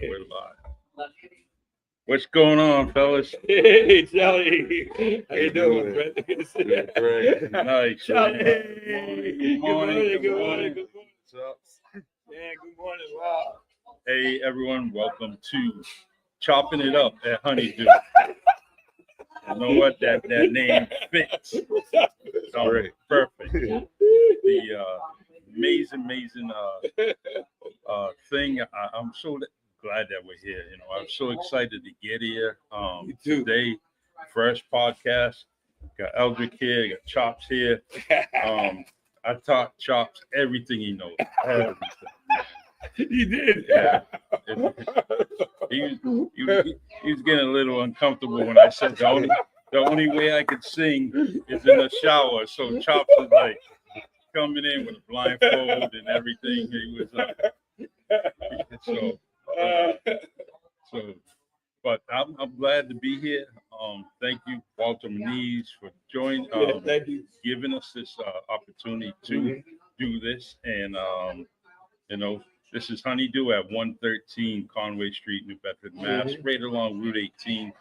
We're live. What's going on, fellas? Hey, Charlie. How you doing, doing? brother? Good to see you. Great. Nice. Charlie. Good morning. Good morning. What's up? Man, good morning. Wow. Hey, everyone. Welcome to Chopping It Up at Honeydew. You know what? That name fits. Great. Perfect. The amazing thing. I'm so glad that we're here. You know, I'm so excited to get here. Me too. Today, first podcast. Got Eldrick here. Got Chops here. I taught Chops everything he knows. Everything. You did. Yeah. He was getting a little uncomfortable when I said the only way I could sing is in the shower. So Chops was like coming in with a blindfold and everything. He was but I'm glad to be here. Thank you, Walter Muniz, for joining, Thank you. giving us this opportunity to do this. And you know, this is Honeydew at 113 Conway Street, New Bedford, Mass, right along Route 18.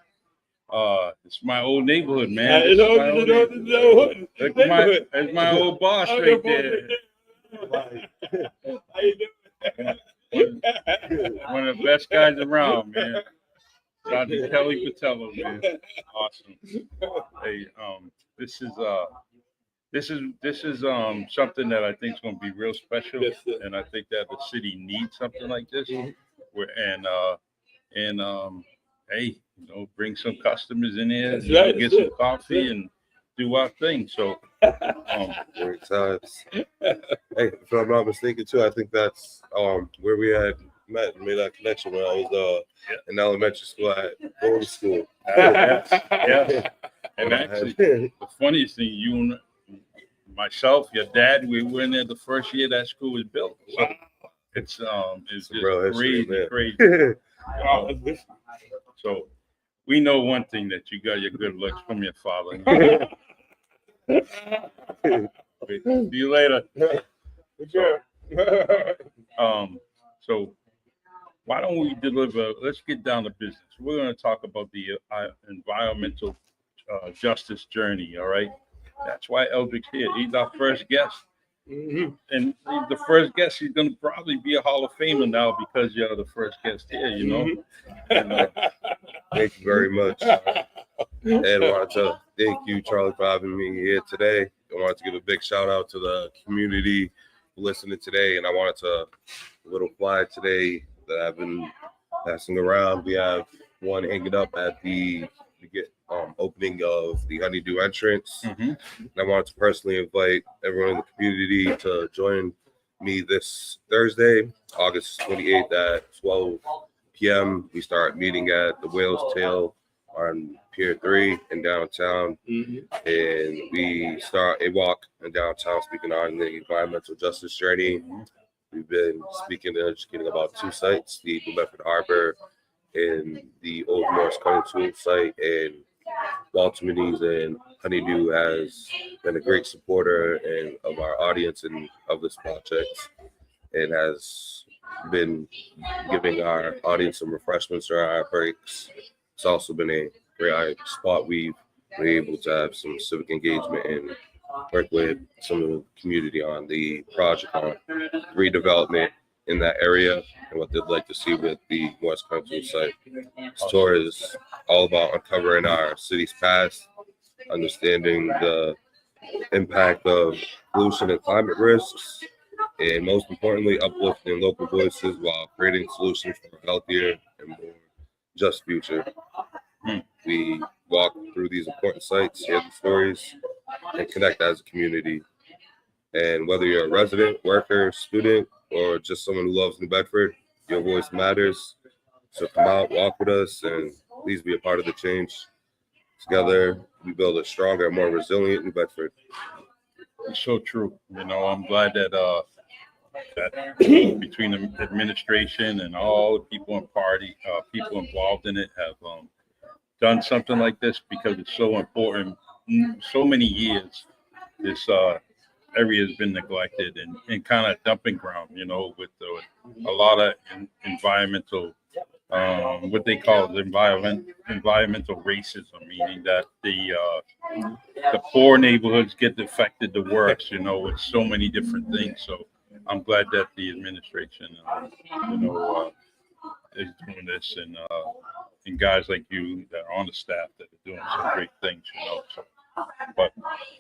It's my old neighborhood, man. This is my old neighborhood. Look, that's my old boss right there. How you doing? One of the best guys around, man. Dr. Kelly Patello, man. Awesome. Hey, this is something that I think is going to be real special, Yes, sir. and I think that the city needs something like this. Hey, you know, bring some customers in here, That's you know, right, get that's some it. coffee and do our thing. So, Great times. Hey, if I'm not mistaken, too, I think that's where we had met and made that connection when I was in elementary school at Golden School. yeah. And actually, the funniest thing, you and myself, your dad, we were in there the first year that school was built. So it's just real history, crazy. man. Wow, that's good. So we know one thing, that you got your good looks from your father. See you later. So why don't we let's get down to business. We're going to talk about the environmental justice journey, all right? That's why Eldrick's here. He's our first guest. And he's the first guest. He's going to probably be a Hall of Famer now because you're the first guest here, you know? And, Thank you very much. And I wanted to thank you, Charlie, for having me here today. I wanted to give a big shout out to the community listening today. And I wanted to little flag today that I've been passing around. We have one hanging up at the opening of the Honeydew entrance. And I wanted to personally invite everyone in the community to join me this Thursday, August 28th at 12 p.m. We start meeting at the Whale's Tail on Pier 3 in downtown. And we start a walk in downtown speaking on the environmental justice journey. We've been speaking and educating about two sites, the New Bedford Harbor and the Old Morris Cutting Tool site. And Walter Muniz and Honeydew has been a great supporter and of our audience and of this project, and has been giving our audience some refreshments during our breaks. It's also been a great spot. We've been able to have some civic engagement and work with some of the community on the project on redevelopment in that area and what they'd like to see with the West Country site. This tour is all about uncovering our city's past, understanding the impact of pollution and climate risks, and most importantly, uplifting local voices while creating solutions for a healthier and more just future. We walk through these important sites, hear the stories, and connect as a community. And whether you're a resident, worker, student, or just someone who loves New Bedford, your voice matters. So come out, walk with us, and please be a part of the change. Together, we build a stronger, more resilient New Bedford. it's so true. You know, I'm glad that between the administration and all the people people involved in it have done something like this, because it's so important. So many years, this area has been neglected and kind of dumping ground, you know, with a lot of environmental what they call the environmental racism, meaning that the poor neighborhoods get affected the worst, with so many different things. So I'm glad that the administration, is doing this, and guys like you that are on the staff that are doing some great things. So, but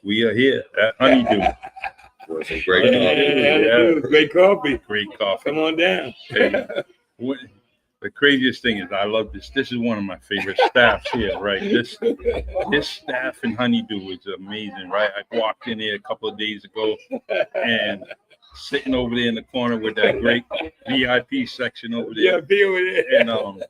we are here at Honeydew. For some great Yeah, great coffee. Great coffee. Come on down. Hey, the craziest thing is I love this. This is one of my favorite staffs here, right? This staff in Honeydew is amazing, right? I walked in here a couple of days ago and sitting over there in the corner with that great VIP section over there. Yeah, be over there. And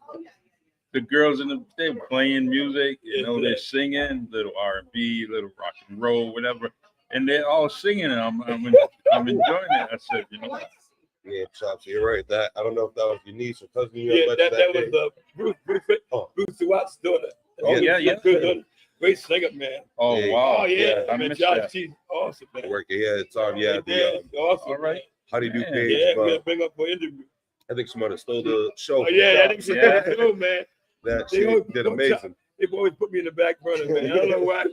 the girls they're playing music, they're singing little R&B, little rock and roll, whatever, and they're all singing. And I'm enjoying it. I said, Yeah, Chops, you're right. That I don't know if that was your niece or cousin. Yeah, that was Bruce Watt's daughter. Oh, yeah. Great singer, man. Oh, wow. Oh, yeah. I Man, missed that. she's awesome, man. Working, it's on. Yeah, Awesome. All right. Honeydew Yeah. page. Yeah, we're But going to bring up for interview. I think somebody stole the show. Oh, yeah, I think she Yeah. did, man. That They she always- did amazing. They've always put me in the back burner, man. I don't know why.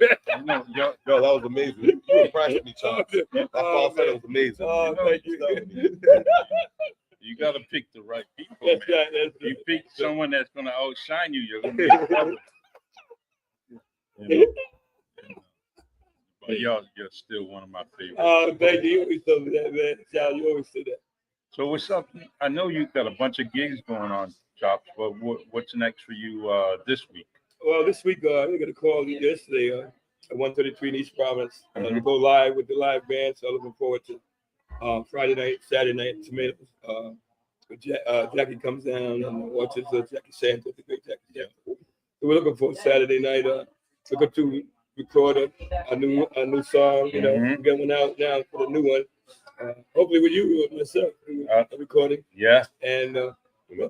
Yo, that was amazing. You impressed me, Chops. That fall set was amazing. Oh, thank you. You got to pick the right people, That's man. right. That's You right. pick someone that's going to outshine you, you're going to be in trouble. But you're still one of my favorites. Oh, thank you. You always told me that, man. Child, you always say that. So what's up? I know you've got a bunch of gigs going on, Chops, but what's next for you this week? Well, this week, I got a call yesterday at 133 in East Providence to Mhm. go live with the live band. So I'm looking forward to Friday night, Saturday night, Tomatoes. Jackie comes down and watches Jackie Santos, the great Jackie Santos. So we're looking for Saturday night. Looking to record a new song. Mhm. We're going out now for the new one. Hopefully with you and myself, recording. Yeah. And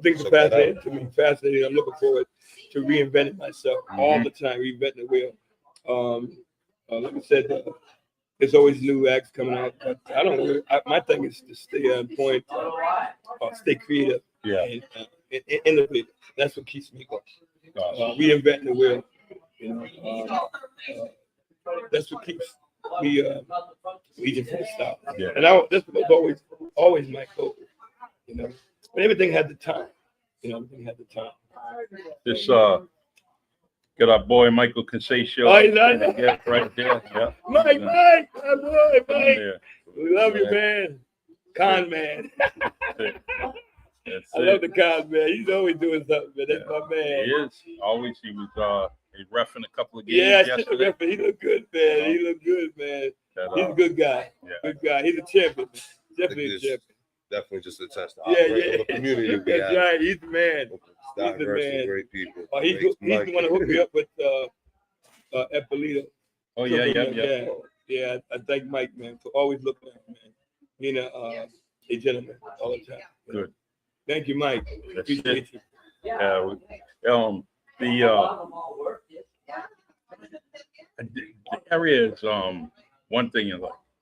things are fascinating to me. Fascinating. I'm looking forward to reinventing myself all the time, reinventing the wheel. Like I said, there's always new acts coming out, but I don't know. My thing is to stay on point, stay creative, Yeah. and innovative. That's what keeps me going. Reinventing the wheel. That's what keeps me reaching for the stop. Yeah. And this was always my goal. But everything had the time. Everything had the time. This got our boy Michael Consatio. Oh, he's on right there. Yeah. Mike, my boy, Mike. Yeah. We love you, man. Con man. That's I love the con man. He's always doing something, man. That's my man. He is. Always. He was reffing a couple of games Yeah, yesterday. he look good, man. He look good, man. That, He's a good guy. yeah. Good guy. He's a champion. Definitely a champion. Definitely just a test of Yeah. the community we That's have. right. He's the man. Diverse He's the man. and great people. Oh, he's the one who hooked me up with Eppolito. Oh yeah. Yeah, I thank Mike, man, for always looking at me, man. Being a gentleman all the time. Good. Thank you, Mike. That's Appreciate you. The area is one thing,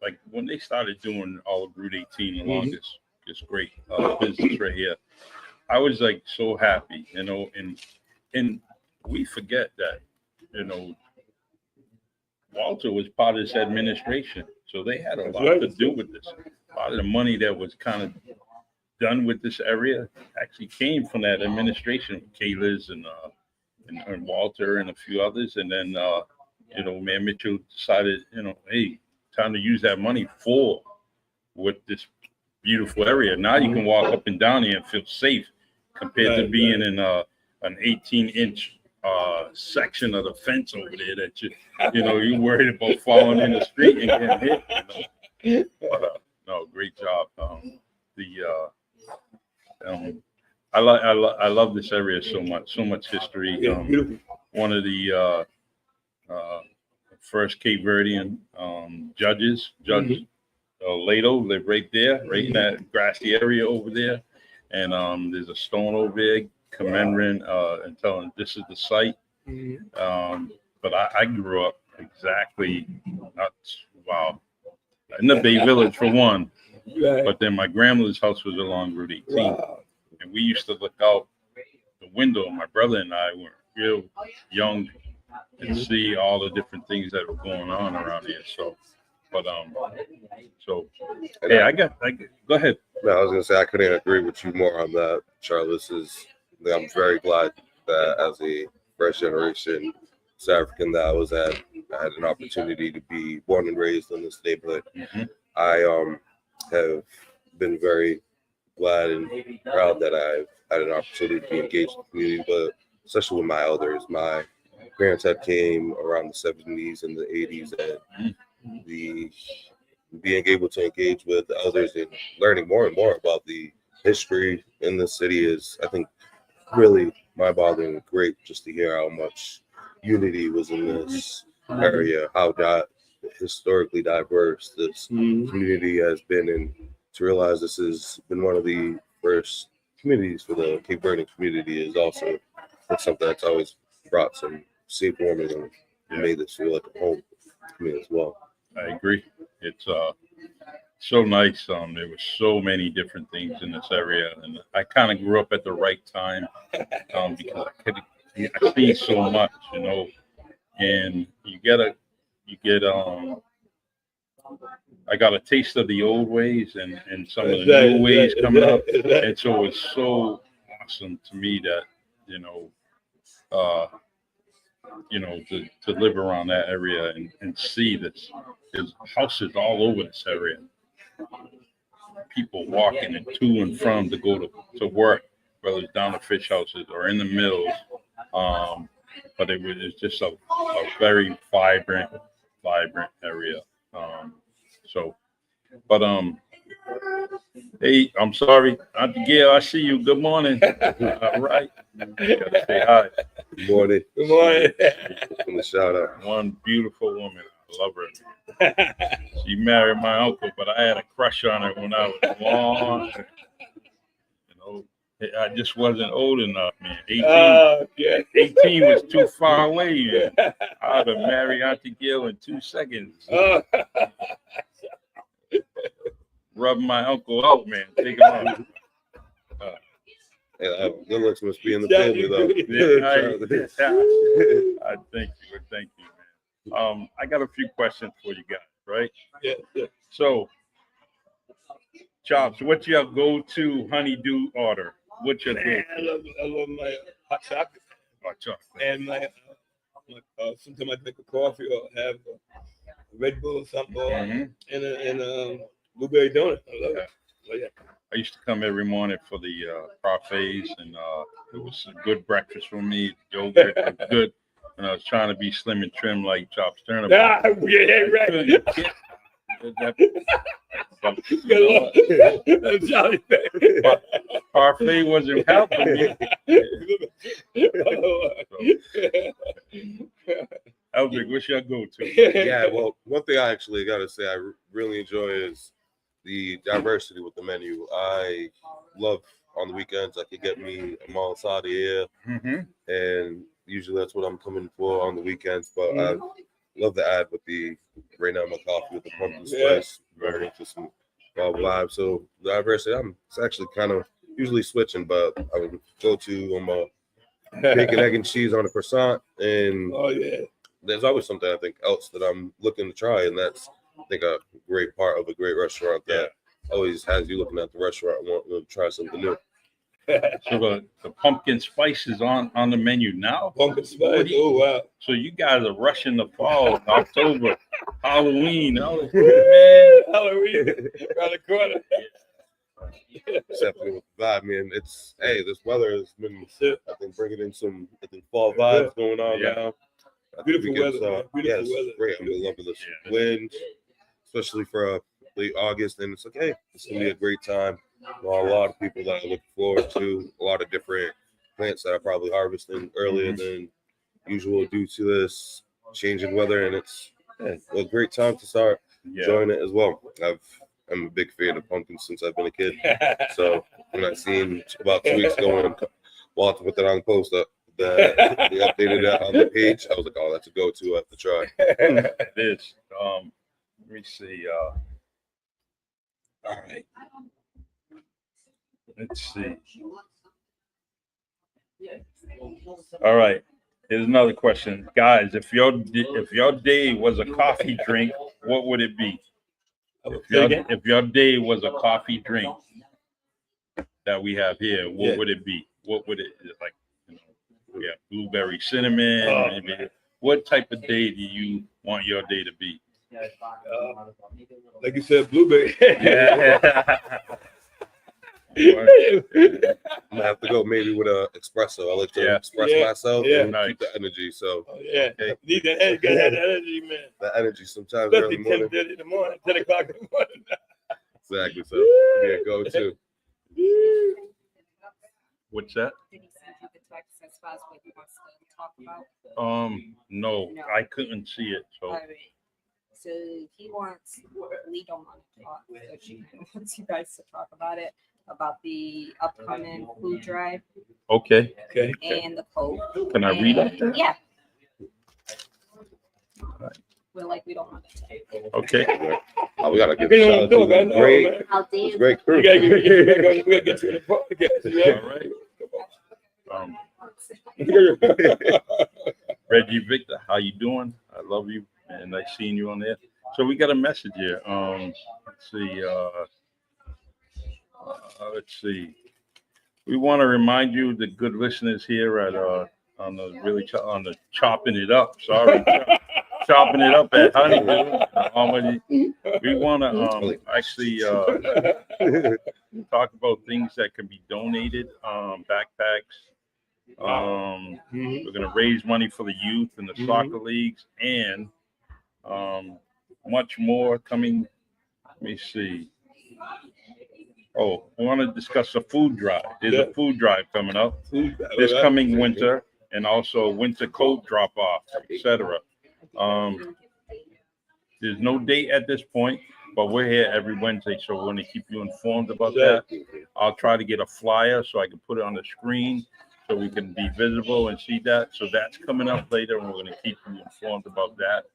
like when they started doing all of Route 18 along this great business right here, I was like so happy, and we forget that, Walter was part of this administration, so they had a lot to do with this. A lot of the money that was kind of done with this area actually came from that administration, Kayla's and Walter and a few others, and then Mayor Mitchell decided, hey, time to use that money for with this beautiful area. Now you can walk up and down here and feel safe compared to being in an 18-inch section of the fence over there that you're worried about falling in the street and getting hit. But no, great job. I love this area so much history. Beautiful. One of the first Cape Verdean judges, Judge Lato, lived right there, right in that grassy area over there. And there's a stone over there commemorating and telling this is the site. But I grew up exactly in the Bay Village for one. Right. But then my grandmother's house was along Route 18. Wow. And we used to look out the the window. My brother and I were real young and see all the different things that were going on around here. So, but And hey, I got go ahead. no, I was gonna say I couldn't agree with you more on that, Charles. I'm very glad that as a first generation South African that I had an opportunity to be born and raised in this neighborhood. Mm-hmm. I have been very glad and proud that I've had an opportunity to be engaged in the community, but especially with my elders. My parents had came around the 70s and the 80s, and the being able to engage with the elders and learning more and more about the history in the city is, I think, really mind-boggling and great just to hear how much unity was in this area, how historically diverse this community has been, and to realize this has been one of the first communities for the Cape Verdean community is also something that's always brought some safe warming and made this feel like a home to me as well. I agree. It's so nice. There were so many different things in this area, and I kind of grew up at the right time because I seen so much, and you get I got a taste of the old ways and some of the new ways coming up, and so it's so awesome to me that to live around that area and see this. There's houses all over this area. People walking and to and from to go to work, whether it's down the fish houses or in the mills. But it's just a very vibrant area. Hey, I'm sorry, Auntie Gail, I see you. Good morning. All right. Gotta say hi. Good morning. Good morning. From the shout out. One beautiful woman. I love her. She married my uncle, but I had a crush on her when I was long. I just wasn't old enough, man. 18 was too far away, man. I'd have married Auntie Gail in 2 seconds. Rub my uncle out, man. Take him out. Good looks must be in the family, though. I thank you, man. I got a few questions for you guys, right? Yeah. So, Chops, what's your go-to honeydew order? What's your go-to? I love my hot chocolate. Hot chocolate. And my sometimes I drink a coffee or have a Red Bull or something, and a blueberry donut. I love it. Oh, yeah. I used to come every morning for the parfaits, and it was a good breakfast for me. Yogurt was good, and I was trying to be slim and trim like Chops Turner. Yeah, right. Parfait wasn't helping me. Eldrick, what's your go-to? Yeah, well, one thing I actually got to say I really enjoy is the diversity with the menu. I love on the weekends I could get me a malasada here, and usually that's what I'm coming for on the weekends. But I love the ad with right now my coffee with the pumpkin spice, very interesting vibe. So the diversity, it's actually kind of usually switching, but I would go to bacon, egg, and cheese on a croissant, and there's always something I think else that I'm looking to try, and that's I think a great part of a great restaurant that always has you looking at the restaurant and wanting to try something new. So the pumpkin spice is on the menu now? Pumpkin spice, oh wow. So you guys are rushing the fall, October, Halloween. Halloween around the corner. Definitely with the vibe, man. This weather has been, I think, bringing in some fall vibes going on now. Beautiful weather. Beautiful weather. Great. I'm loving this wind, especially for late August. And it's like, hey, it's going to be a great time. A lot of people that I look forward to, a lot of different plants that are probably harvesting earlier than usual due to this change in weather. And it's a great time to start enjoying it as well. I'm a big fan of pumpkins since I've been a kid. So when I seen about 2 weeks ago when Walter put that on the post up, they updated that on the page, I was like, oh, that's a go-to. I have to try. It is. Let me see. All right. Let's see. All right. Here's another question, guys. If your day was a coffee drink, what would it be? If your day was a coffee drink that we have here, what would it be? What would it like? Yeah, blueberry cinnamon. Maybe. What type of day do you want your day to be? Like you said, blueberry. Yeah. I'm gonna have to go maybe with a espresso. I like to express myself and keep the energy. So Need that energy, that energy, man. The energy sometimes Especially early morning. 10:30 in the morning, 10 o'clock in the morning. Exactly. So yeah, go to. What's that? Did he send you the text as far as what he wants to talk about? No, I couldn't see it. So All right. So he wants, we don't want to talk, so she wants you guys to talk about it, about the upcoming food drive okay. and the code. Can I read it? Yeah. We're like, we don't want to take. Okay. Oh, we gotta give a shout out to the great, How dare great crew. We gotta get to the podcast. All right. Reggie Victor, how you doing? I love you and nice seeing you on there. So we got a message here. Let's see. Let's see. We want to remind you, the good listeners here at on the chopping it up. Sorry, chopping it up at Honeydew. We want to actually talk about things that can be donated. Backpacks. We're going to raise money for the youth and the soccer leagues and much more coming. Let me see. Oh, we want to discuss a food drive. There's a food drive coming up this coming winter, and also winter coat drop off, etc. There's no date at this point, but we're here every Wednesday, so we're going to keep you informed about that. I'll try to get a flyer so I can put it on the screen so we can be visible and see that. So that's coming up later, and we're going to keep you informed about that.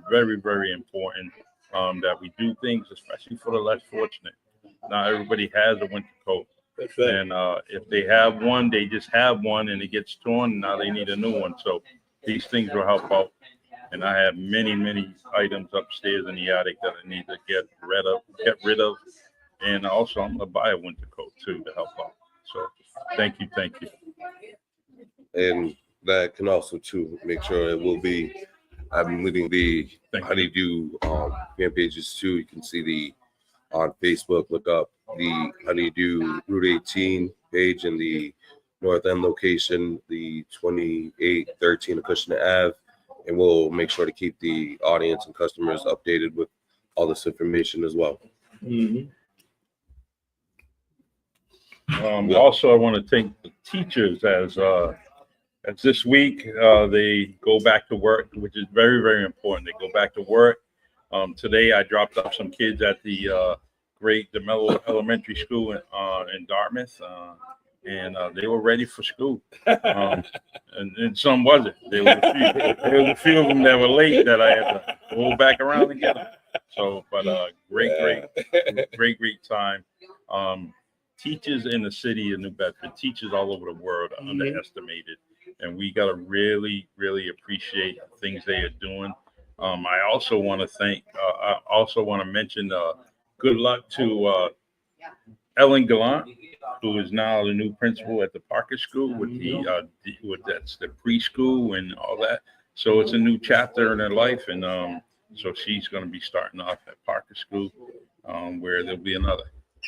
Very, very important that we do things, especially for the less fortunate. Not everybody has a winter coat. And if they have one, they just have one and it gets torn. And now they need a new one. So these things will help out. And I have many, many items upstairs in the attic that I need to get rid of. And also I'm gonna buy a winter coat too to help out. So thank you. And that can also too make sure it will be. I'm leading the Honeydew fan pages too. You can see on Facebook, look up the Honeydew Route 18 page in the North End location, the 2813 Acushnet Ave, and we'll make sure to keep the audience and customers updated with all this information as well. Also, I want to thank the teachers as this week they go back to work, which is very, very important. They go back to work. Today, I dropped off some kids at the Great DeMello Elementary School in Dartmouth, and they were ready for school. And some wasn't. There was a few of them that were late that I had to roll back around and get them. So, but great time. Teachers in the city of New Bedford, teachers all over the world are underestimated, and we got to really, really appreciate the things they are doing. I also want to mention good luck to Ellen Gallant, who is now the new principal at the Parker School with that's the preschool and all that. So it's a new chapter in her life, and so she's going to be starting off at Parker School, where there'll be another.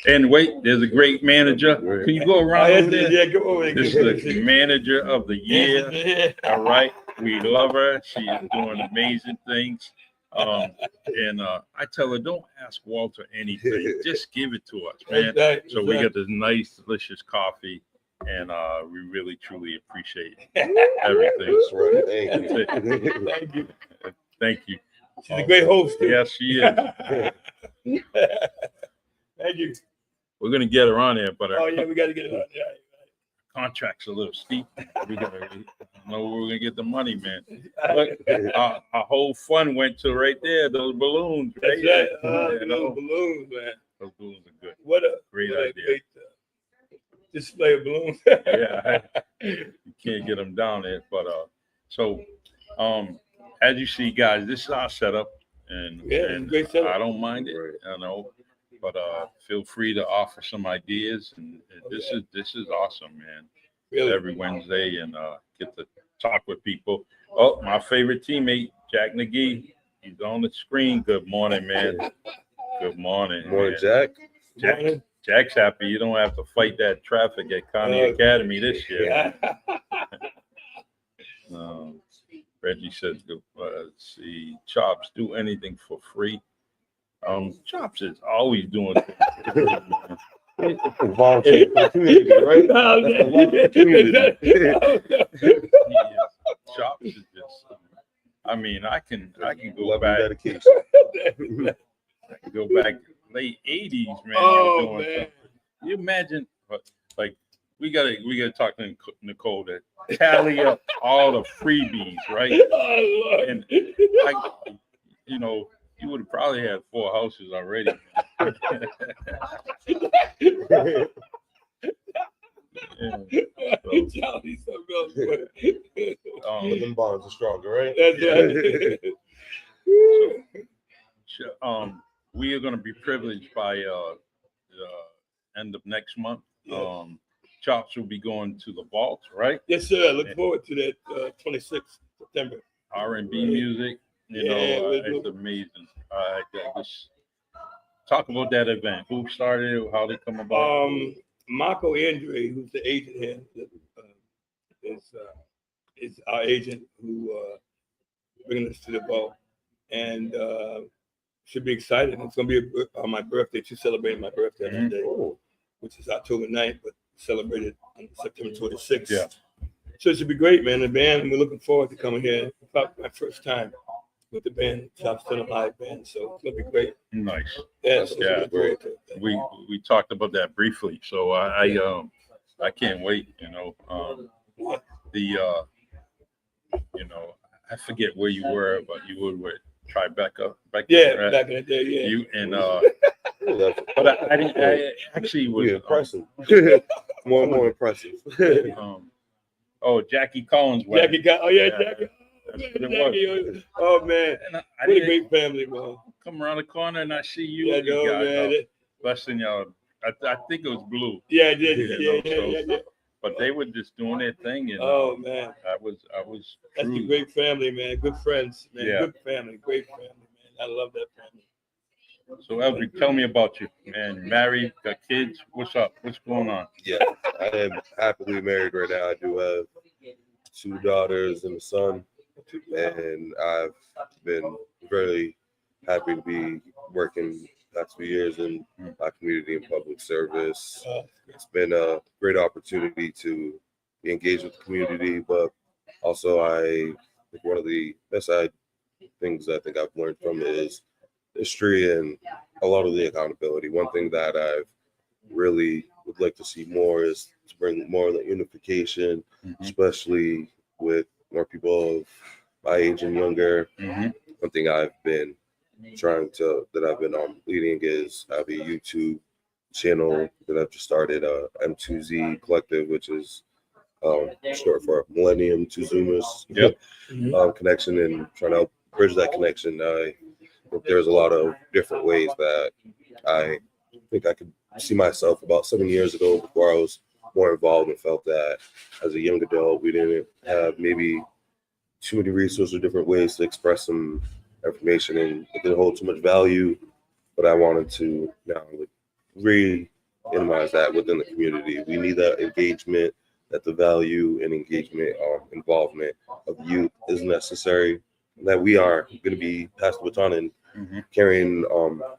And wait, there's a great manager. Can you go around over there? Yeah, go over there. This is the manager of the year. All right. We love her. She is doing amazing things. And I tell her, don't ask Walter anything. Just give it to us, man. So we got this nice, delicious coffee, and we really, truly appreciate everything. Thank you. Thank you. She's a great host. Yes, she is. Thank you. We're gonna get her on there, but we got to get it on. Yeah. Contract's a little steep. We gotta know where we're gonna get the money, man. Look, our whole fund went to right there. Those balloons, right? That's right. Those balloons, man. Those balloons are good. What a Great idea. Great display of balloons. Yeah, You can't get them down there. But so as you see, guys, this is our setup, and Yeah, and great setup. I don't mind it, you know. But feel free to offer some ideas, and this is awesome, man. Really. Every Wednesday, and get to talk with people. Oh, my favorite teammate, Jack McGee. He's on the screen. Good morning, man. Good morning. Morning, man. Jack. Jack's happy you don't have to fight that traffic at Connie Academy this year. Reggie says, let's see, Chops, do anything for free. Chops is always doing things. Volunteer for the community, right? Chops is just, I mean, I can go Love back. and dedication. I can go back late 80s, man. Oh, doing man. something. You imagine, like, we gotta talk to Nicole to tally up all the freebies, right? Oh, Lord. And you know, you would have probably had 4 houses already. Charlie's something else, but- But them bonds are stronger, right? That's right. We are going to be privileged by the end of next month. Yes. Chops will be going to the vault, right? Yes, sir. I look forward to that 26th September. R&B music, you know, it's amazing. Let's talk about that event. Who started it? How did it come about? Marco Andre, who's the agent here, is our agent who bringing us to the vault, and should be excited. It's going to be on my birthday. She celebrated my birthday that day, which is October 9th, but celebrated on September 26th. Yeah. So it should be great, man. The band, we're looking forward to coming here. It's probably my first time with the band, Chops Still Alive band. So it's going to be great. Nice. Yeah, great. We talked about that briefly, so I can't wait. You know, you know, I forget where you were, but you were with Tribeca back yeah, then, right? back in the day, yeah. You and but I didn't. I actually was impressive. More impressive. Jackie Collins. Jackie got. Oh yeah, Jackie. Jackie. Oh man, I what a great family, man. Come around the corner and I see you. Yeah, no, man. Blessing y'all. I think it was Blue. Yeah, I did. Yeah. But they were just doing their thing, and man, I was. That's a great family, man. Good friends, man. Yeah. Good family, great family, man. I love that family. So, Eldrick, tell me about you, man. Married, got kids. What's up? What's going on? Yeah, I am happily married right now. I do have 2 daughters and a son, and I've been very happy to be working the past few years in my community and public service. It's been a great opportunity to be engaged with the community, but also I think one of the best things I think I've learned from it is history and a lot of the accountability. One thing that I've really would like to see more is to bring more of the unification, especially with more people of my age and younger. One thing I've been leading is I have a YouTube channel that I've just started, M2Z Collective, which is short for Millennium to Zoomers connection, and trying to bridge that connection. There's a lot of different ways that I think I could see myself about 7 years ago, before I was more involved and felt that as a young adult, we didn't have maybe too many resources or different ways to express some information, and it didn't hold too much value. But I wanted to now re-minimize that within the community. We need that engagement, that the value and engagement involvement of youth is necessary, that we are going to be passed the baton and carrying for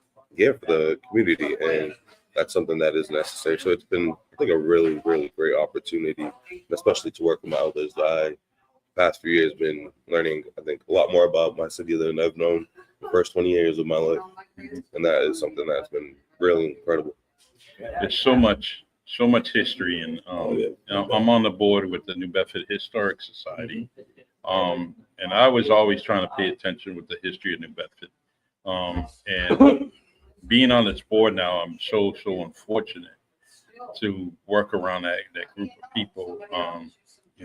the community, and that's something that is necessary. So it's been, I think, a really, really great opportunity, especially to work with my elders. The past few years been learning, I think, a lot more about my city than I've known the first 20 years of my life, and that is something that's been really incredible. There's so much history, and you know, I'm on the board with the New Bedford Historic Society, and I was always trying to pay attention with the history of New Bedford, and being on this board now, I'm so unfortunate to work around that group of people.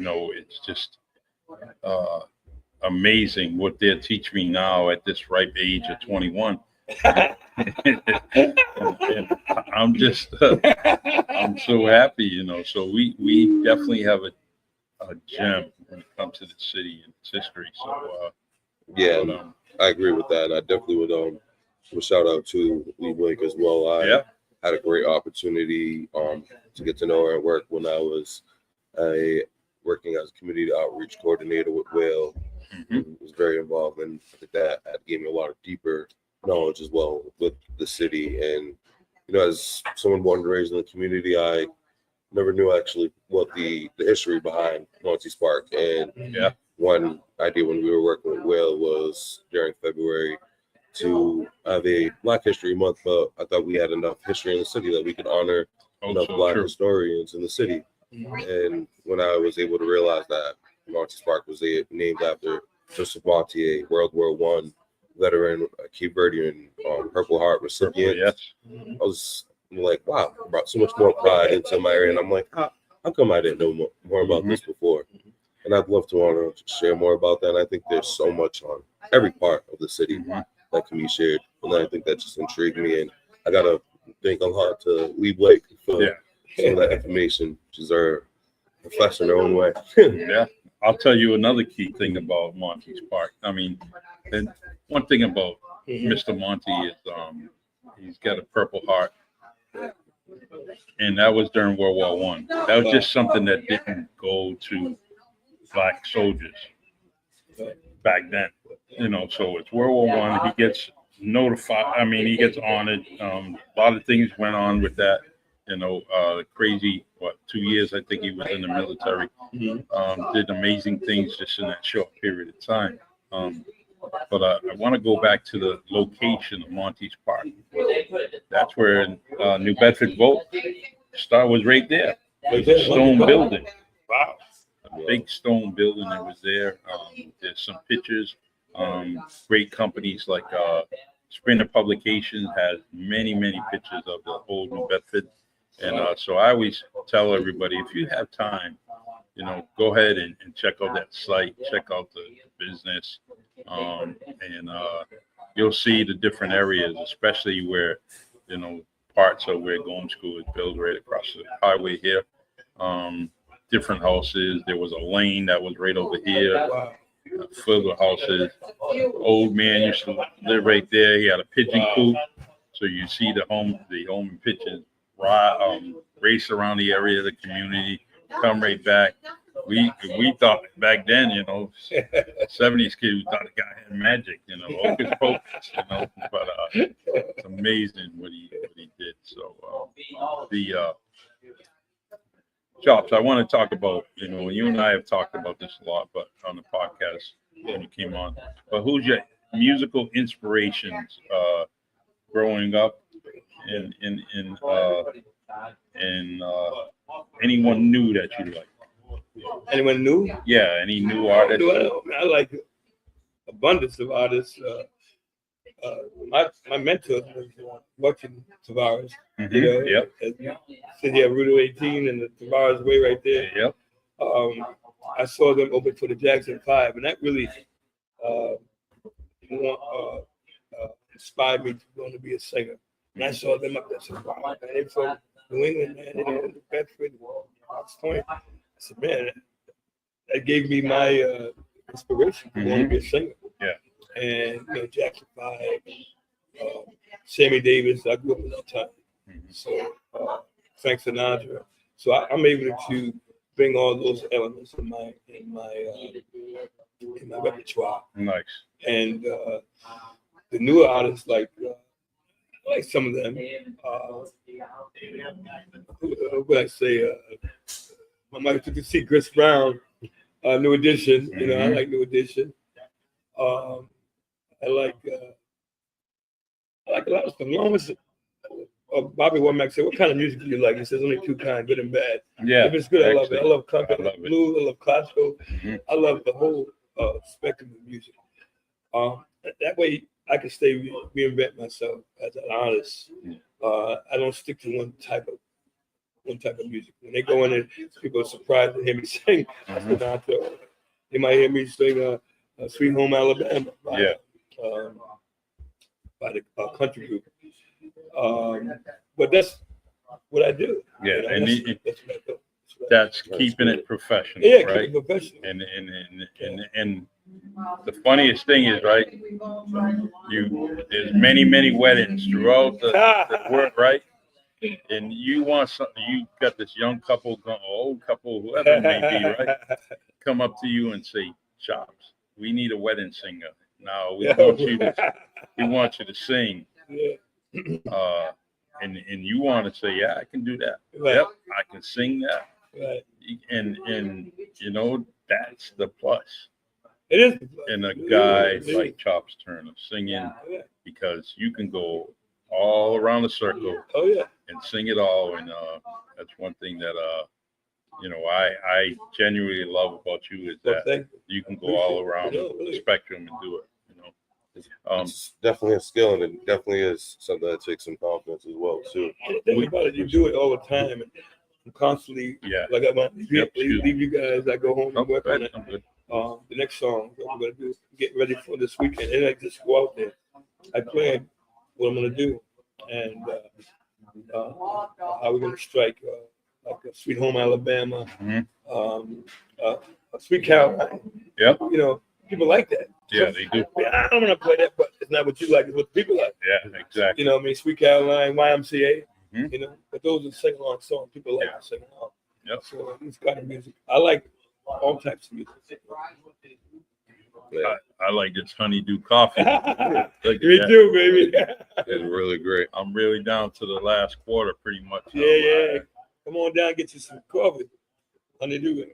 it's just amazing what they're teaching me now at this ripe age of 21. And I'm just, I'm so happy, So we definitely have a gem when it comes to the city and its history. So Yeah, but, I agree with that. And I definitely would shout out to Lee Blake as well. I had a great opportunity to get to know her and work when I was working as a community outreach coordinator with Whale. Was very involved, and I think that gave me a lot of deeper knowledge as well with the city. And as someone born and raised in the community, I never knew actually what the history behind Monty's Park. And one idea when we were working with Whale was during February to have a Black History Month, but I thought we had enough history in the city that we could honor enough Black historians in the city. And when I was able to realize that Monty's Park was named after Joseph Monty, a World War I veteran, Cape Verdean, Purple Heart recipient, I was like, wow, I brought so much more pride into my area. And I'm like, how come I didn't know more about this before? And I'd love to want to share more about that. And I think there's so much on every part of the city that can be shared. And I think that just intrigued me. And I got to thank a lot to Lee Blake for some of that information. She's our professor in her own way. I'll tell you another key thing about Monty's Park. I mean, and one thing about Mr. Monty is he's got a Purple Heart, and that was during World War One. That was just something that didn't go to Black soldiers back then. So it's World War One. He gets notified. I mean, he gets honored. A lot of things went on with that. Crazy, 2 years, I think he was in the military, did amazing things just in that short period of time. But I want to go back to the location of Monty's Park. That's where New Bedford Vote was right there. It was a stone building. Wow. A big stone building that was there. There's some pictures. Great companies like Springer Publications has many, many pictures of the old New Bedford. And so I always tell everybody, if you have time, go ahead and check out that site, check out the business, and you'll see the different areas, especially where, parts of where Golden School is built right across the highway here. Different houses. There was a lane that was right over here, full of houses. Old man used to live right there. He had a pigeon coop, so you see the home and pigeons race around the area of the community, come right back. We thought back then, 70s kids, we thought the guy had magic, hocus pocus, but it's amazing what he did. So Chops, I want to talk about, you and I have talked about this a lot, but on the podcast when you came on, but who's your musical inspirations growing up and anyone new that you like? Anyone new? Yeah, any new artists? I like abundance of artists. My mentor was watching Tavares. Said you have Route 18 and the Tavares Way right there. I saw them open for the Jackson 5, and that really inspired me to want to be a singer. And I saw them up there. I said, wow, man, they're from New England, man. They're in Bedford, Fox Point. I said, man, that gave me my inspiration to want to be a singer. And Jackson 5, Sammy Davis, I grew up in that time. So Frank Sinatra. So I'm able to bring all those elements in my repertoire. Nice. And the newer artists like some of them. What would I say? I might have to see Chris Brown, New Edition. I like New Edition. I like a lot of stuff. Along with Bobby Womack said, "What kind of music do you like?" He says, "Only two kinds, good and bad." Yeah. If it's good, I love it. I love country, I love blues, I love classical. I love the whole spectrum of music. That way, I can reinvent myself as an artist. I don't stick to one type of one type of music. When they go in and people are surprised to hear me sing, they might hear me sing Sweet Home Alabama by, by the country group. But that's what I do. Yeah, you know, and that's what I do. that's keeping it professional, Yeah, right? keep it professional. And the funniest thing is, right? There's many weddings throughout the world, right? And you want something. You got this young couple, old couple, whoever it may be, right? Come up to you and say, "Chops, we need a wedding singer. Now we want you to sing." Yeah. And you want to say, "Yeah, I can do that. Right. Yep, I can sing that." Right. And you know, that's the plus. It is. And a guy like Chops Turner singing, because you can go all around the circle and sing it all. And that's one thing that you know, I genuinely love about you is that you can go all around the spectrum and do it. You know, it's definitely a skill, and it definitely is something that takes some confidence as well too. Think about it, you do it all the time, and I'm constantly like I want to leave you guys. I go home and work on it. The next song I'm gonna do, get ready for this weekend, and I just go out there. I plan what I'm gonna do, and how we're gonna strike like a Sweet Home Alabama, a Sweet Caroline. Yep. You know, people like that. Yeah, they do. I don't want to play that, but it's not what you like; it's what the people like. Yeah, exactly. You know, what I mean, Sweet Caroline, YMCA. You know, but those are sing-along songs. People like to sing along. Yep. So this kind of music, I like all types of music. I like this honeydew coffee. Me too, baby. It's really great. I'm really down to the last quarter, pretty much. Yeah. Come on down, get you some coffee. Honeydew.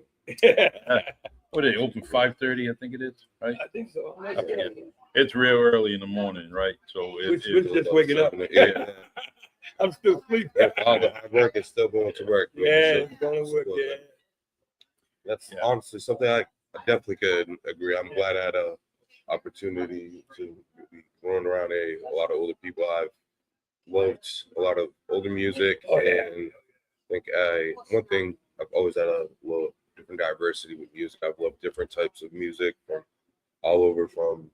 What are they open 5:30? I think it is, right? I think so. I forget. It's real early in the morning, right? So we're just waking up. Yeah. I'm still sleeping. All the hard work is still going to work. Yeah, going to work. Yeah. That's honestly something I definitely could agree. I'm glad I had an opportunity to be growing around a lot of older people. I've loved a lot of older music, and I think one thing I've always had a little different diversity with music. I've loved different types of music from all over, from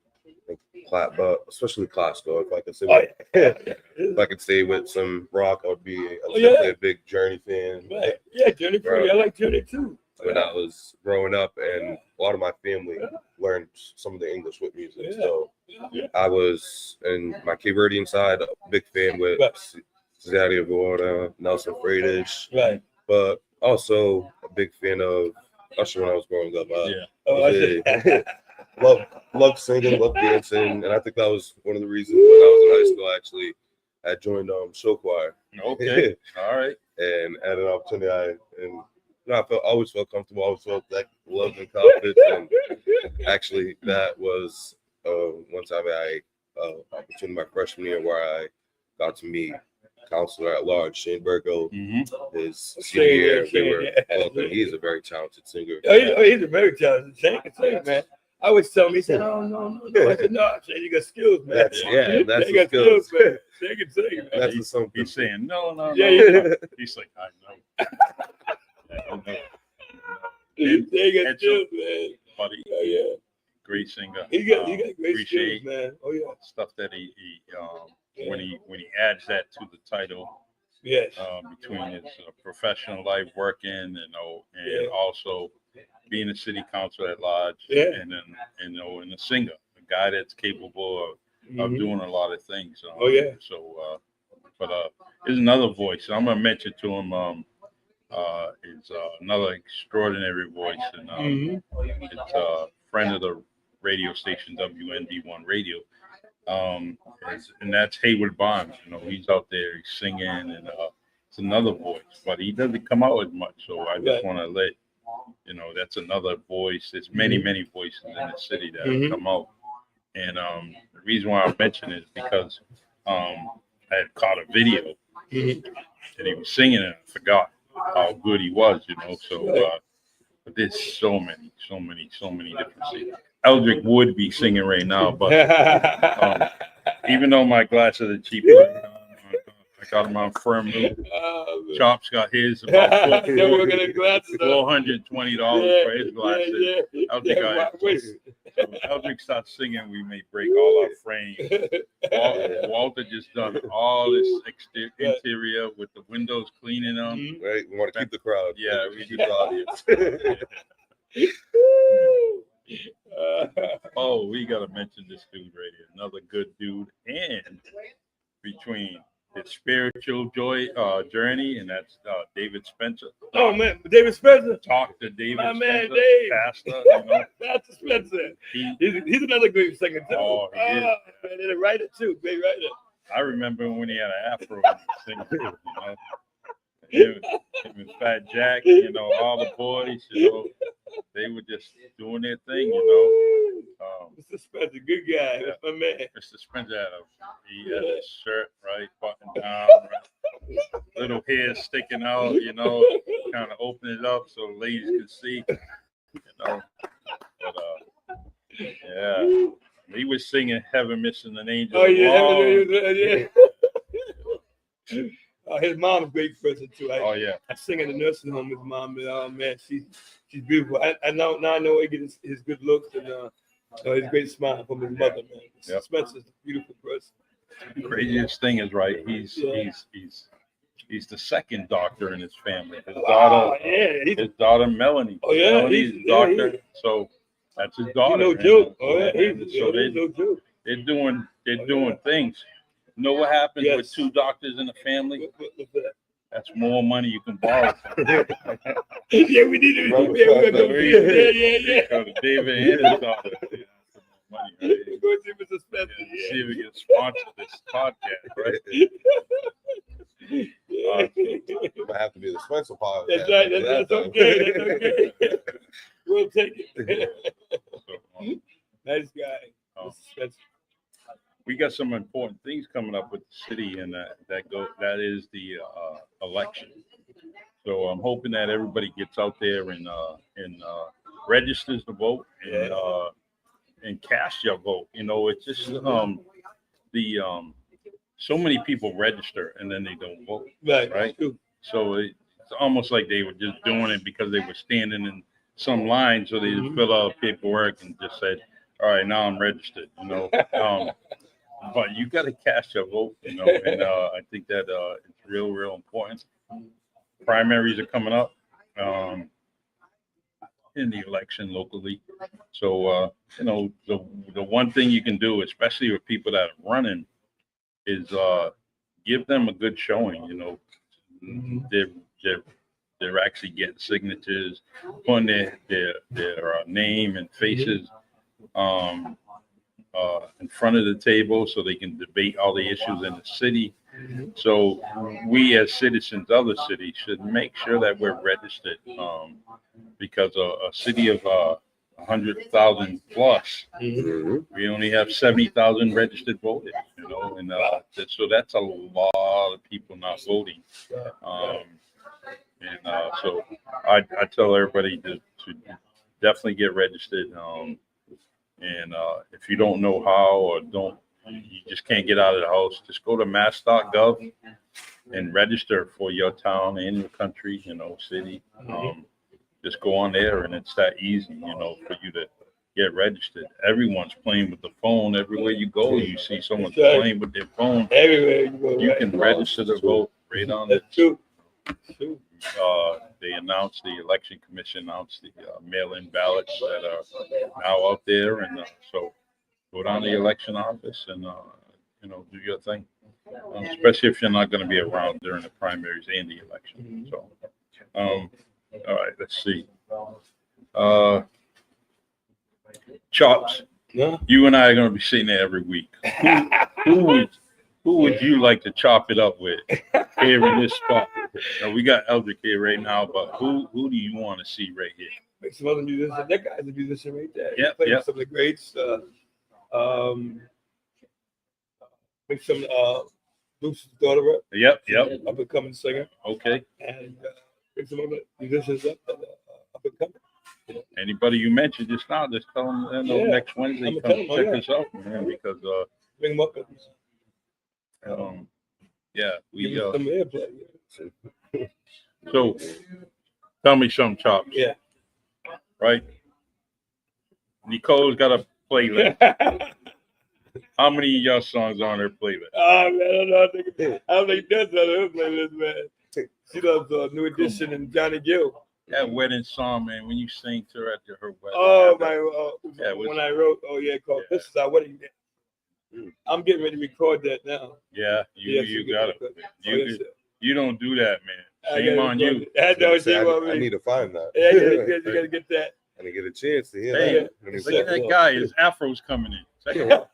but especially classical. If I could say, if I could stay with some rock, I would be definitely a big Journey fan. Right. Yeah, Journey. I like Journey too. When I was growing up, and a lot of my family learned some of the English with music. So I was, in my Cape Verdean side, a big fan with Cidade of Water, Nelson Freitas. Right. But also a big fan of Usher when I was growing up. Loved singing, loved dancing, and I think that was one of the reasons when I was in high school, actually, I joined show choir. Okay. All right. And had an opportunity, I always felt comfortable, always felt that love and confidence. And actually, that was one time opportunity my freshman year where I got to meet Counselor at Large, Shane Burko, his senior year. He's a very talented singer. He's a very talented singer, man. I always tell him, he said, no. I said, no, Shane, you got skills, man. That's the skills, man. Shane can sing, man. That's something. He's saying, no. Yeah. He's like, I know. They got skills, man. Buddy, great singer. He got great skills, man. Oh yeah. Stuff that he when he adds that to the title. Yes. Between his professional life, working, and also being a city councilor at large, and then and a singer, a guy that's capable of doing a lot of things. So, but there's another voice. I'm gonna mention to him. Is another extraordinary voice, and it's a friend of the radio station WNB1 Radio, and that's Hayward Barnes. You know, he's out there singing, and it's another voice, but he doesn't come out as much. So I just want to let that's another voice. There's many voices in the city that have come out, and the reason why I mention it is because I had caught a video, and he was singing, and I forgot how good he was, so but there's so many different singers. Eldrick would be singing right now, but even though my glasses are cheap, I got him on firm move. Man. Chops got his about Then we're gonna get glasses. $420 for his glasses. Eldrick got his. So Eldrick starts singing, we may break all our frames. Walter just done all this interior with the windows cleaning them. Right, we want to keep the crowd. Yeah, we keep do. the audience. Oh, we gotta mention this dude right here. Another good dude, and between his spiritual journey, and that's David Spencer. Oh man, David Spencer. Talk to David My Spencer, man Dave. pastor. You know, Pastor Spencer. he, He's another great singer too. Oh, he is. Man, and a writer too. Great writer. I remember when he had an afro and he was singing, you know. Him and Fat Jack, you know, all the boys, you know, they were just doing their thing, you know. Mr. Spencer, good guy. Yeah. That's my man. Mr. Spencer had his shirt, right, buttoned down, right, little hair sticking out, you know, kind of open it up so ladies could see, you know. But, yeah, he was singing Heaven Missing an Angel. Oh, yeah. Along. Yeah. His mom's a great person too. Oh, yeah. I sing in the nursing home with his mom, and oh man, she's beautiful. I now I know he gets his good looks and his great smile from his mother, man. Yep. Spencer's a beautiful person. The craziest thing is, right, he's the second doctor in his family. His daughter Melanie. Oh yeah, Melanie's a doctor. So that's his daughter. No joke. Oh yeah, no joke. They're doing things. You know what happens with two doctors in a family? What's that? That's more money you can borrow. Yeah, we need to. Yeah. Go to David and his daughter. Yeah, money, right? Go see Mr. Spencer. See if we can sponsor this podcast, right? It might have to be the Spencer podcast. That's right. That's okay. We'll take it. Nice guy, Mr. Spencer. We got some important things coming up with the city, and that is the election. So I'm hoping that everybody gets out there and registers to vote and cast your vote. You know, it's just so many people register and then they don't vote. Right. So it's almost like they were just doing it because they were standing in some line, so they just fill out paperwork and just said, "All right, now I'm registered." You know. But you got to cast your vote, you know, and I think that it's real important. Primaries are coming up in the election locally. So, you know, the one thing you can do, especially with people that are running, is give them a good showing, you know. They're actually getting signatures, putting their name and faces in front of the table so they can debate all the issues in the city. So we as citizens of the city should make sure that we're registered because a city of 100,000 plus, we only have 70,000 registered voters, you know, and so that's a lot of people not voting. So I tell everybody to definitely get registered. And if you don't know how or you just can't get out of the house, just go to mass.gov and register for your town and your country, you know, city. Just go on there and it's that easy, you know, for you to get registered. Everyone's playing with the phone. Everywhere you go, you see someone playing with their phone. Everywhere you go, you can register to vote right on it. They announced, the election commission announced the mail-in ballots that are now out there, and so go down to the election office and you know, do your thing, especially if you're not going to be around during the primaries and the election. So all right, let's see. Chops, you and I are going to be sitting there every week. Who would you like to chop it up with here in this spot? Now, we got Eldrick here right now, but who do you want to see right here? Make some other musicians. That guy's a musician right there. Yep, Playing yep. Some of the greats. Make some Lucy's daughter up. Yep. Up and coming singer. Okay. And make some other musicians up and coming. Anybody you mentioned just now, just tell them next Wednesday, come check us out, man, because bring them up. Yeah, we Give us some airplay. so tell me something, Chops. Yeah. Right? Nicole's got a playlist. How many of your songs are on her playlist? Oh man, I don't think that's on her playlist, man. She loves New Edition and Johnny Gill. That wedding song, man, when you sing to her at her wedding. Oh Yeah, when I wrote, called This Is Our Wedding Day. I'm getting ready to record that now. Yeah, you got it. You don't do that, man. I Shame on you. I know, shame on I me. need to find that. Yeah, you gotta get that. I didn't get a chance to hear Hey, that. look at that guy. His afro's coming in. Check it out.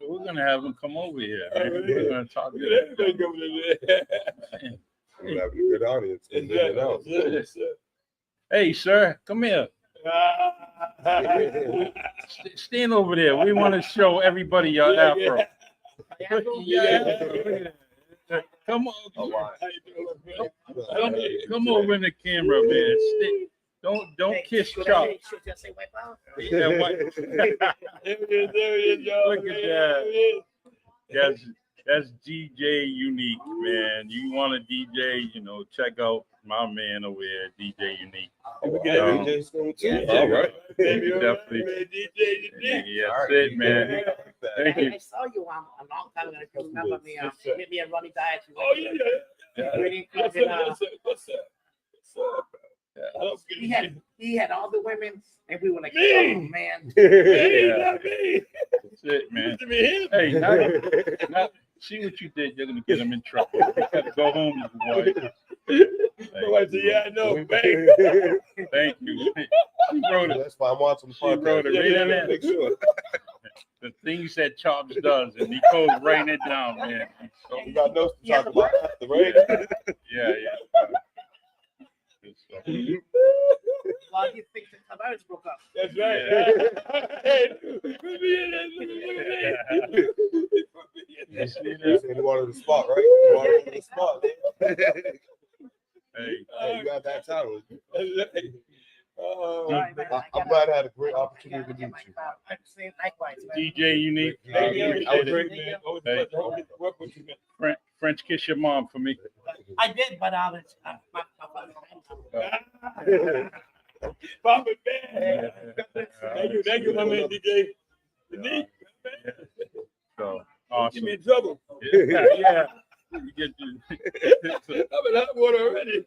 We're gonna have him come over here. Man. We're gonna talk to him. We're having a good audience. Hey, sir, come here. Stand over there. We want to show everybody your afro. Yeah. Come on. Come over in the camera, man. Don't kiss Chop. Yeah, white. Look at that. That's DJ Unique, man. You want a DJ, check out my man over here, DJ Unique. All right. Definitely. Yeah, that's it, man. Thank you. I saw you a long time ago. If you remember me, me and Ronnie died. Oh, yeah. He had all the women, and we were like, Me? oh man. Not me. That's it, man. To be him. Hey, now, see what you did. You're gonna get him in trouble. You gotta go home, boy. My wife said, yeah, I know, babe. Thank you. She wrote it. That's why I'm watching the She wrote podcast. it. Read it in. Make sure. The things that Chops does, and Nicole's writing it down, man. So, We got notes to talk about after, right? yeah. Well, he thinks that our marriage broke up. That's right. Yeah. He wanted the spot, right? He wanted the spot. Hey, You got that talent. Oh, Sorry, man, I'm glad I had a great opportunity to meet you. I'm saying likewise, man. DJ Unique. thank you. Appreciate That was it. great, man. Always a pleasure. Hope to work with you, man. French kiss your mom for me. I did, but I was. Papa man. Thank you, my man, DJ. Unique. So Get me awesome. in trouble. Yeah. You get I'm in hot water already.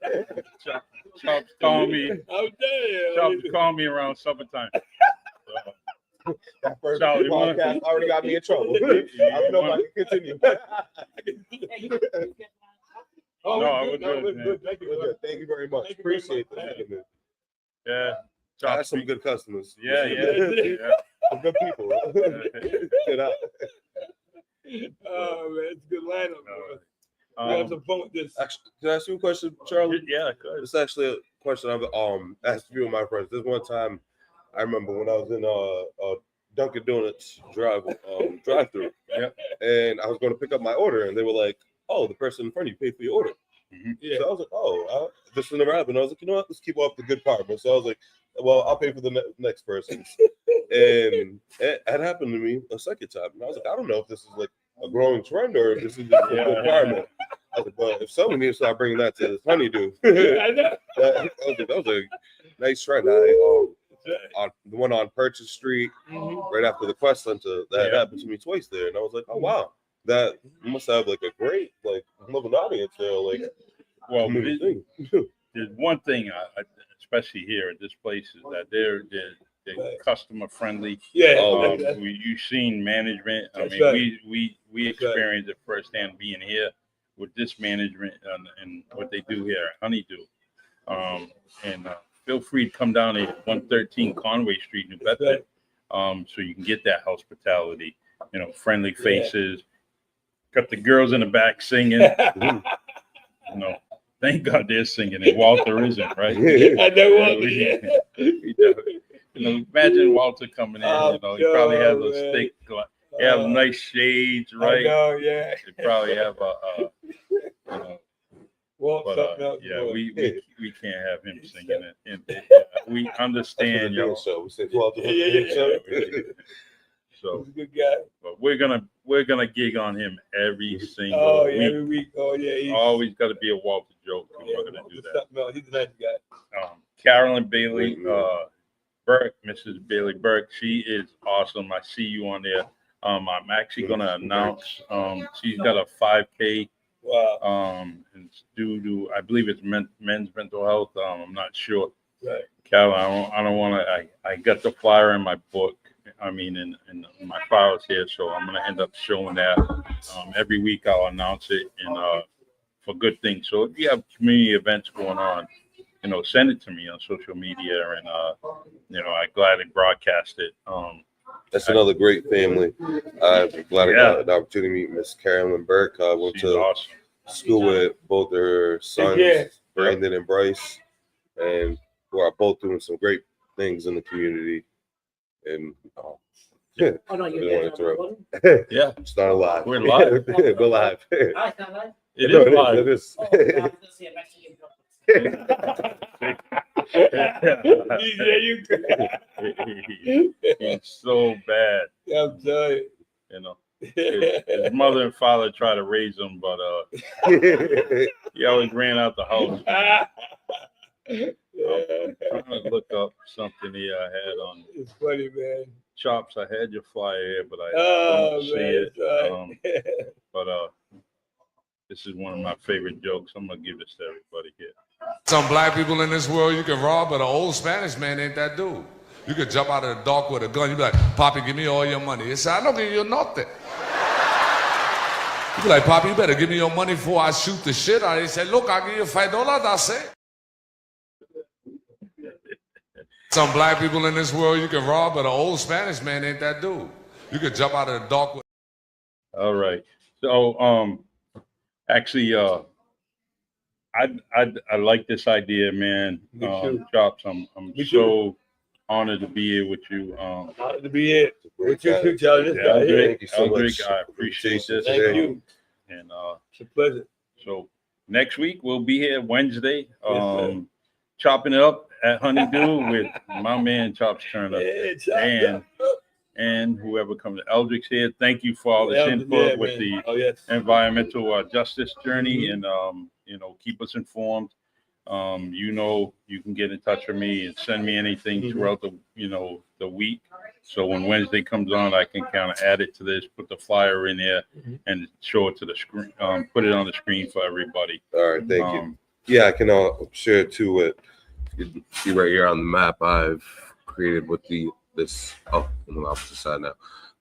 Chops call me. I'm there. Chops call me around summertime. That first Charlie, you wanna- podcast already got me in trouble. I don't know if I can continue. Oh, No, we're we're good, man. good. Thank you. Thank you very much. Thank you very Appreciate much. that. Yeah. That's some good customers. Yeah. Some good people. Good out. Oh, man, it's a good lineup. We have some fun with this. Actually, can I ask you a question, Charlie? Yeah, good. It's actually a question I've asked a few of my friends. This one time, I remember when I was in Dunkin' Donuts drive-through, and I was going to pick up my order, and they were like, "Oh, the person in front of you paid for your order." Yeah. So I was like, "Oh, this has never happened." I was like, "You know what? Let's keep up the good karma." So I was like, "Well, I'll pay for the next person," and it had happened to me a second time, and I was like, "I don't know if this is like a growing trend or if this is just a good karma." I was like, "But if someone needs to start bringing that to this honeydew," I know. that was a nice trend. On the one on Purchase Street, right after the Quest Center, that happened to me twice there, and I was like, "Oh wow, that must have like a great loving audience there." Like, Well, thing. there's one thing, especially here at this place, is that they're customer friendly. Yeah. You've seen management. I That's mean, right. we experienced it firsthand being here with this management and what they do here at Honeydew. Feel free to come down to 113 Conway Street in Bedford, so you can get that hospitality. Friendly faces. Got the girls in the back singing. Thank God they're singing and Walter isn't, right? I know Walter. Imagine Walter coming in. He probably has a man. thick, he have nice shades, right? I know, yeah. They probably have Well, but something else. yeah, we can't have him singing it. We understand, Yo, yo. show. We said, "Well, Yeah. So, He's a good guy. but we're gonna gig on him every single Oh, yeah, week. every week. Oh, yeah. He's Always got to be a Walter joke. yeah, We're gonna do that. something else. He's a nice guy. Carolyn Bailey Burke, Mrs. Bailey Burke, she is awesome. I see you on there. I'm actually gonna announce. She's got a 5K. Wow. And it's due to, I believe it's men's mental health. I'm not sure. Right. Carolyn, I don't want to. I got the flyer in my book. I mean, in my files here, so I'm gonna end up showing that. Every week I'll announce it, and for good things. So if you have community events going on, send it to me on social media, and I gladly broadcast it. That's another great family. I'm glad I got the opportunity to meet Miss Carolyn Burke. I went She's to awesome. school with both her sons, Brandon and Bryce, and who are both doing some great things in the community. And yeah, Oh, no, I you're didn't want to there. interrupt. Yeah, It's not live. We're live. We're live. Oh, it's not live? it No, is live. It is. Oh, I was gonna say, I'm actually He's so bad. I'm telling His mother and father tried to raise him, but he always ran out the house. you. I'm trying to look up something here I had on It's funny, man. Chops. I had your flyer here, but I Oh, don't see man. it. It's all right. But this is one of my favorite jokes. I'm gonna give this to everybody here. Some black people in this world you can rob, but an old Spanish man ain't that dude. You could jump out of the dark with a gun. You be like, Papi, give me all your money. He said, I don't give you nothing. You be like, Papi, you better give me your money before I shoot the shit out of you. He said, look, I'll give you $5, that's it. Some black people in this world you can rob, but an old Spanish man ain't that dude. You could jump out of the dark with. All right. So actually I like this idea, man. Me too. Chops, I'm Me so honored to be here with you. Honored to be here. With you too, Charlie. This guy Eldrick, here. Thank you so much. I appreciate this. Thank you. And It's a pleasure. so next week we'll be here Wednesday, sir. chopping it up at Honeydew with my man Chops Turner Yeah, chop, and chop. and whoever comes. Eldrick's here. Thank you for all this Yeah, input yeah, with man. the Oh, yes. environmental justice journey, and keep us informed. You can get in touch with me and send me anything throughout the week. So when Wednesday comes on, I can kind of add it to this, put the flyer in there, and show it to the screen. Put it on the screen for everybody. All right, thank you. Yeah, I can share it too. What you can see right here on the map I've created with this I'm on the opposite side now.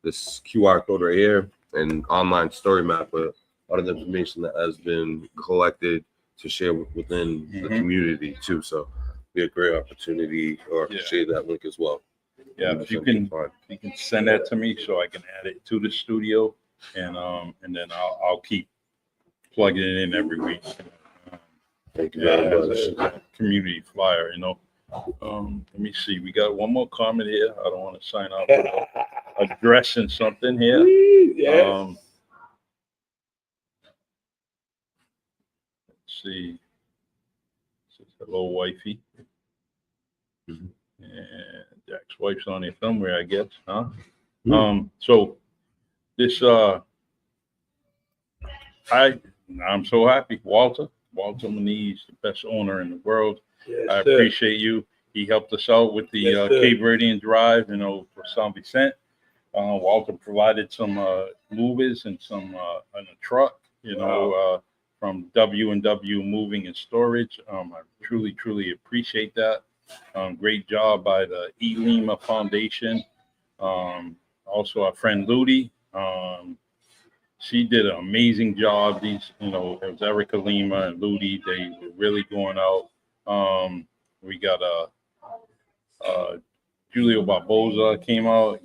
This QR code right here, an online story map with a lot of the information that has been collected to share within the community too. So be a great opportunity, or share that link as well. Yeah, if you can send that to me so I can add it to the studio, and then I'll keep plugging it in every week. Thank you very much. As a community flyer, Let me see. We got one more comment here. I don't want to sign off without addressing something here. Yes. Let's see. It says, hello, wifey. And Jack's wife's on here somewhere, I guess, huh? So this I'm so happy. Walter Moniz, the best owner in the world. Yes, I sir. appreciate you. He helped us out with the Cape Verdean Drive, for St. Vicente. Walter provided some movers and some in a truck, from W&W Moving and Storage. I truly appreciate that. Great job by the E. Lima Foundation. Also our friend Ludi. She did an amazing job. It was Erica Lima and Ludi. They were really going out. We got Julio Barboza came out,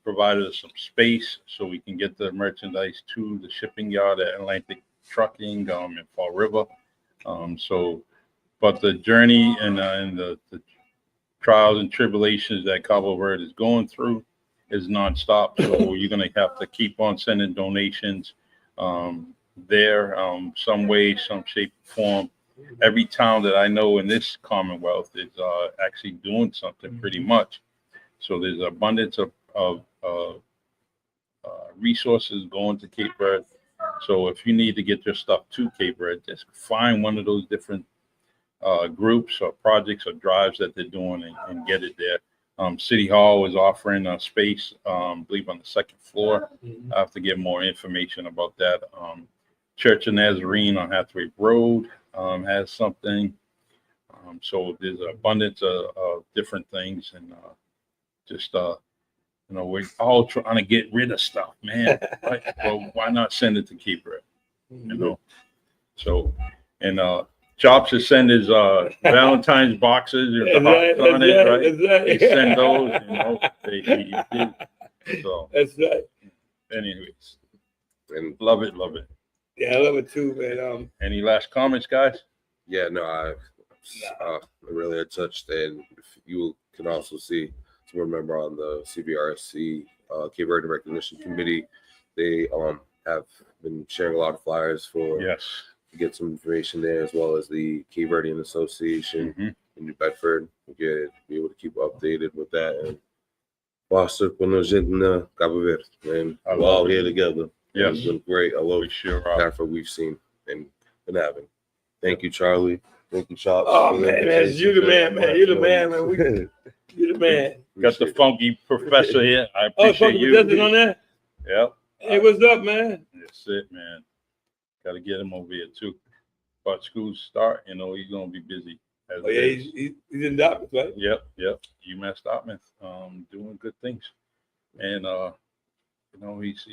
provided us some space so we can get the merchandise to the shipping yard at Atlantic Trucking in Fall River. But the journey and the trials and tribulations that Cabo Verde is going through is nonstop. So you're going to have to keep on sending donations there, some way, some shape, form. Every town that I know in this Commonwealth is actually doing something pretty much. So there's abundance of of resources going to Cape Verde. So if you need to get your stuff to Cape Verde, just find one of those different groups or projects or drives that they're doing and get it there. City Hall is offering a space, I believe on the second floor. I have to get more information about that. Church of Nazarene on Hathaway Road has something. So there's an abundance of different things, and just we're all trying to get rid of stuff, man. Right? Well, why not send it to Cape Verde? So, and Chops has sent his Valentine's boxes or the hearts on it, right? They send those, he did. So That's right. anyways, And love it. Yeah, I love it too, man. Any last comments, guys? yeah, no, I really are touched, and if you can also see, to remember on the CVRC Cape Verde Recognition Committee, they have been sharing a lot of flyers for Yes. to get some information there, as well as the Cape Verdean Association in New Bedford. Be able to keep updated with that and foster com a gente na Cabo Verde, man. We're all here together. Yes. It's been great. I love We sure are. that for we've seen and been having. Thank you, Charlie. Thank you, Chops. Oh man, that's you the man, man. You're the man, man. You're the man. Got the funky professor here. I Oh, appreciate you. Justin on there. Yep. Hey, what's up, man? That's it, man. Got to get him over here too. But school start, he's gonna be busy. As Oh it yeah, is. he's in Dartmouth, right? Yep. UMass Dartmouth, doing good things, and he's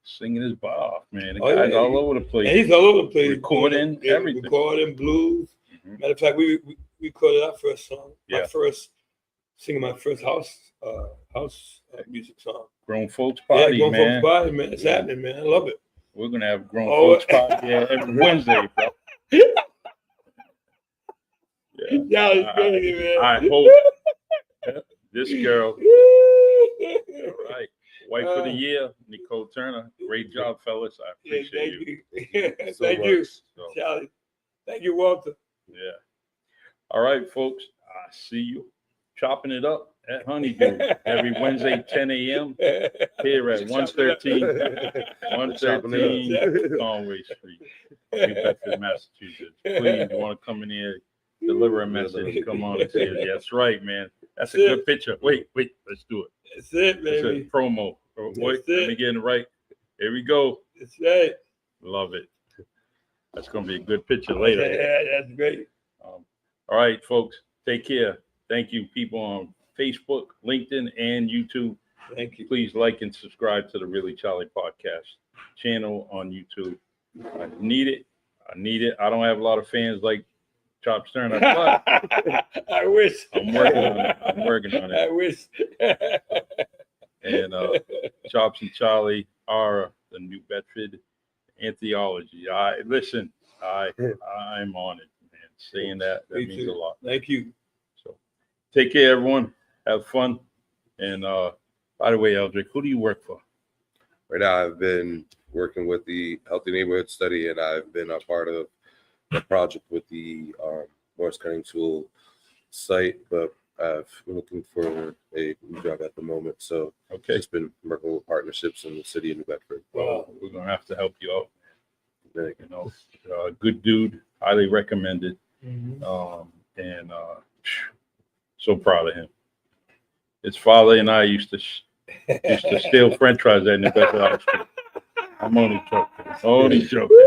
singing his butt off, man. The Oh, guy's yeah. all over the place. And he's all over the place. Recording everything. Recording blues. Mhm. Matter of fact, we recorded our first song. Yeah. Singing my first house music song. Grown folks party, Grown man. Folks Party, man. It's Yeah. happening, man. I love it. We're gonna have grown Oh. folks party every Wednesday, bro. Yeah. Y'all is crazy, man. I hope this girl, right? Wife of the year, Nicole Turner. Great job, fellas. I Yeah, appreciate thank you. you. so Thank you, much. So, Charlie. Thank you, Walter. yeah. All right, folks. I see you chopping it up at Honeydew every Wednesday, 10 a.m. here at 113 Conway Street, New Bedford, Massachusetts. Please, you want to come in here, deliver a message, come on and say it. That's right, man. That's a good picture. Wait, let's do it. That's it, It's baby. a promo. Wait, let me get it right. Here we go. That's right. Love it. That's going to be a good picture later. Yeah, that's great. All right, folks. Take care. Thank you, people on Facebook, LinkedIn, and YouTube. Thank you. Please like and subscribe to the Really Charlie podcast channel on YouTube. I need it. I don't have a lot of fans like Chops Turner, but I wish. I'm working on I it. wish. And Chops and Charlie are the New Bedford anthology. I'm on it, man. Saying that Me means too. a lot. Thank you. So take care, everyone. Have fun. And by the way, Eldrick, who do you work for? Right now, I've been working with the Healthy Neighborhood Study, and I've been a part of the project with the Morse Cutting Tool site, but I've been looking for a new job at the moment. So Okay. just been working with partnerships in the city of New Bedford. Well, we're going to have to help you out. Thank Good dude, highly recommended. Mhm. And so proud of him. His father and I used to steal French fries at New Bedford High School. I'm only joking.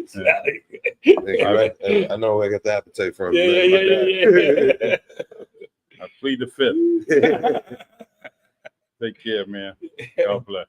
Sally. Thank you. I know I got the appetite for him. Yeah. I plead the fifth. Take care, man. God bless.